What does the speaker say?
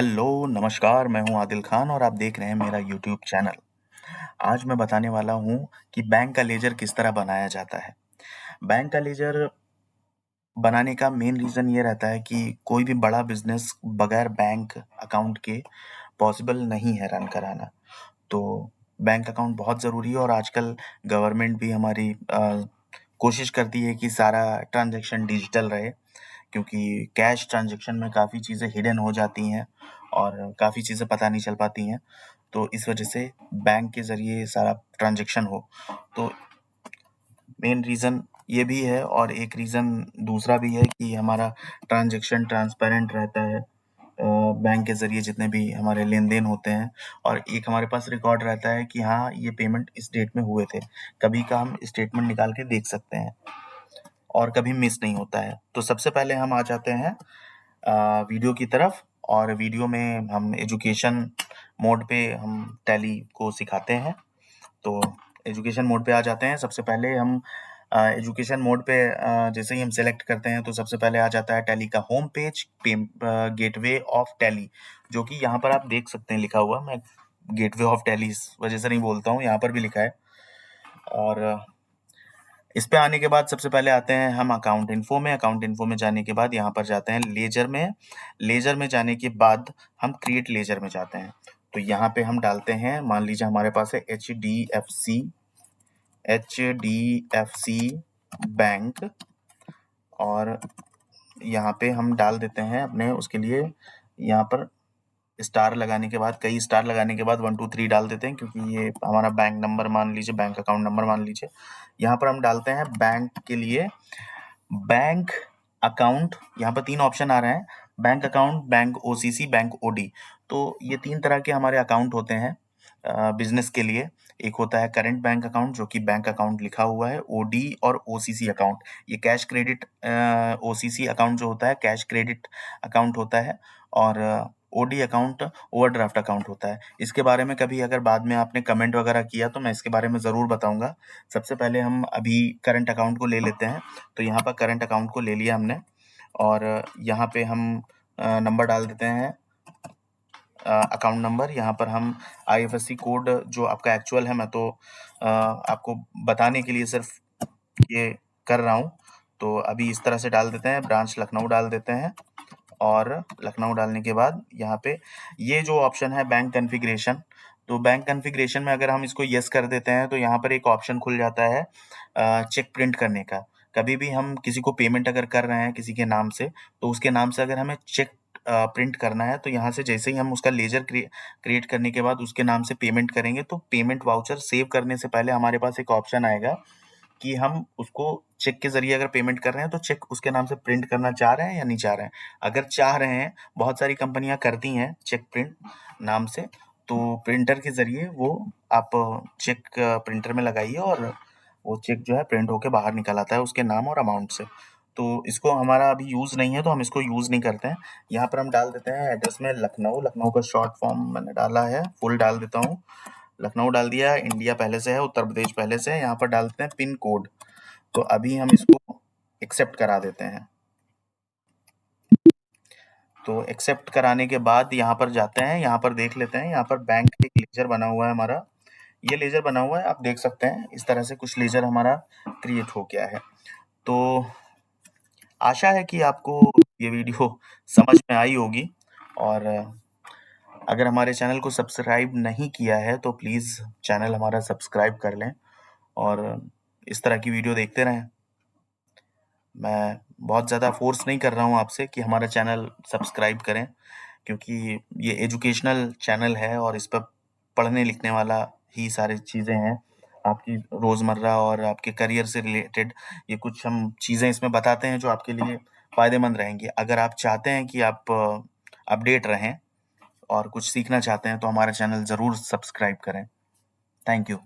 Hello, नमस्कार, मैं हूँ आदिल खान और आप देख रहे हैं मेरा यूट्यूब चैनल। आज मैं बताने वाला हूँ कि बैंक का लेजर किस तरह बनाया जाता है। बैंक का लेजर बनाने का मेन रीज़न ये रहता है कि कोई भी बड़ा बिज़नेस बगैर बैंक अकाउंट के पॉसिबल नहीं है रन कराना। तो बैंक अकाउंट बहुत ज़रूरी है और आजकल गवर्नमेंट भी हमारी कोशिश करती है कि सारा ट्रांज़ैक्शन डिजिटल रहे, क्योंकि कैश ट्रांज़ैक्शन में काफ़ी चीज़ें हिडन हो जाती हैं और काफ़ी चीज़ें पता नहीं चल पाती हैं। तो इस वजह से बैंक के ज़रिए सारा ट्रांज़ैक्शन हो। तो मेन रीज़न ये भी है और एक रीज़न दूसरा भी है कि हमारा ट्रांज़ैक्शन ट्रांसपेरेंट रहता है। बैंक के ज़रिए जितने भी हमारे लेन-देन होते हैं और एक हमारे पास रिकॉर्ड रहता है कि हाँ, ये पेमेंट इस डेट में हुए थे। कभी का हम स्टेटमेंट निकाल के देख सकते हैं और कभी मिस नहीं होता है। तो सबसे पहले हम आ जाते हैं वीडियो की तरफ और वीडियो में हम एजुकेशन मोड पे हम टैली को सिखाते हैं। तो एजुकेशन मोड पे आ जाते हैं। सबसे पहले हम एजुकेशन मोड पे जैसे ही हम सेलेक्ट करते हैं तो सबसे पहले आ जाता है टैली का home page, gateway of tally, जो कि यहाँ पर आप देख सकते हैं लिखा हुआ। मैं गेटवे ऑफ टैली इस वजह से नहीं बोलता हूँ, यहाँ पर भी लिखा है। और इस पे आने के बाद सबसे पहले आते हैं हम अकाउंट इन्फो में। अकाउंट इन्फो में जाने के बाद यहाँ पर जाते हैं लेजर में। लेजर में जाने के बाद हम क्रिएट लेजर में जाते हैं। तो यहाँ पे हम डालते हैं, मान लीजिए हमारे पास है H D F C bank और यहाँ पे हम डाल देते हैं अपने उसके लिए यहाँ पर स्टार लगाने के बाद, कई स्टार लगाने के बाद 1 2 3 डाल देते हैं, क्योंकि ये हमारा बैंक नंबर मान लीजिए, बैंक अकाउंट नंबर मान लीजिए। यहाँ पर हम डालते हैं बैंक के लिए बैंक अकाउंट। यहाँ पर 3 ऑप्शन आ रहे हैं, bank account, bank OCC, bank OD. तो ये 3 तरह के हमारे अकाउंट होते हैं बिज़नेस के लिए। एक होता है करंट बैंक अकाउंट, जो कि बैंक अकाउंट लिखा हुआ है, ओडी और ओसीसी अकाउंट। ये कैश क्रेडिट ओसीसी अकाउंट जो होता है कैश क्रेडिट अकाउंट होता है और ओडी अकाउंट ओवरड्राफ्ट अकाउंट होता है। इसके बारे में कभी अगर बाद में आपने कमेंट वगैरह किया तो मैं इसके बारे में ज़रूर बताऊँगा। सबसे पहले हम अभी करंट अकाउंट को ले लेते हैं। तो यहाँ पर करंट अकाउंट को ले लिया हमने और यहाँ पे हम नंबर डाल देते हैं, अकाउंट नंबर। यहाँ पर हम आईएफएससी कोड जो आपका एक्चुअल है, मैं तो आपको बताने के लिए सिर्फ ये कर रहा हूँ। तो अभी इस तरह से डाल देते हैं, ब्रांच लखनऊ डाल देते हैं और लखनऊ डालने के बाद यहाँ पे ये जो ऑप्शन है बैंक कॉन्फ़िगरेशन, तो बैंक कॉन्फ़िगरेशन में अगर हम इसको यस कर देते हैं तो यहाँ पर एक ऑप्शन खुल जाता है चेक प्रिंट करने का। कभी भी हम किसी को पेमेंट अगर कर रहे हैं किसी के नाम से, तो उसके नाम से अगर हमें चेक प्रिंट करना है, तो यहाँ से जैसे ही हम उसका लेजर क्रिएट करने के बाद उसके नाम से पेमेंट करेंगे, तो पेमेंट वाउचर सेव करने से पहले हमारे पास एक ऑप्शन आएगा कि हम उसको चेक के ज़रिए अगर पेमेंट कर रहे हैं, तो चेक उसके नाम से प्रिंट करना चाह रहे हैं या नहीं चाह रहे हैं। अगर चाह रहे हैं, बहुत सारी कंपनियाँ करती हैं चेक प्रिंट नाम से, तो प्रिंटर के ज़रिए वो आप चेक प्रिंटर में लगाइए और वो चेक जो है प्रिंट होके बाहर निकल आता है उसके नाम और अमाउंट से। तो इसको हमारा अभी यूज़ नहीं है, तो हम इसको यूज़ नहीं करते हैं। यहाँ पर हम डाल देते हैं एड्रेस में लखनऊ, लखनऊ का शॉर्ट फॉर्म मैंने डाला है, फुल डाल देता हूँ। लखनऊ डाल दिया, इंडिया पहले से है, उत्तर प्रदेश पहले से है। यहाँ पर डालते हैं पिन कोड। तो अभी हम इसको एक्सेप्ट करा देते हैं। तो एक्सेप्ट कराने के बाद यहाँ पर जाते हैं, यहाँ पर देख लेते हैं, यहाँ पर बैंक का एक लेजर बना हुआ है हमारा। ये लेजर बना हुआ है, आप देख सकते हैं, इस तरह से कुछ लेजर हमारा क्रिएट हो गया है। तो आशा है कि आपको ये वीडियो समझ में आई होगी और अगर हमारे चैनल को सब्सक्राइब नहीं किया है तो प्लीज़ चैनल हमारा सब्सक्राइब कर लें और इस तरह की वीडियो देखते रहें। मैं बहुत ज़्यादा फ़ोर्स नहीं कर रहा हूँ आपसे कि हमारा चैनल सब्सक्राइब करें, क्योंकि ये एजुकेशनल चैनल है और इस पर पढ़ने लिखने वाला ही सारी चीज़ें हैं। आपकी रोज़मर्रा और आपके करियर से रिलेटेड ये कुछ हम चीज़ें इसमें बताते हैं जो आपके लिए फ़ायदेमंद रहेंगी। अगर आप चाहते हैं कि आप अपडेट रहें और कुछ सीखना चाहते हैं तो हमारा चैनल ज़रूर सब्सक्राइब करें। Thank you.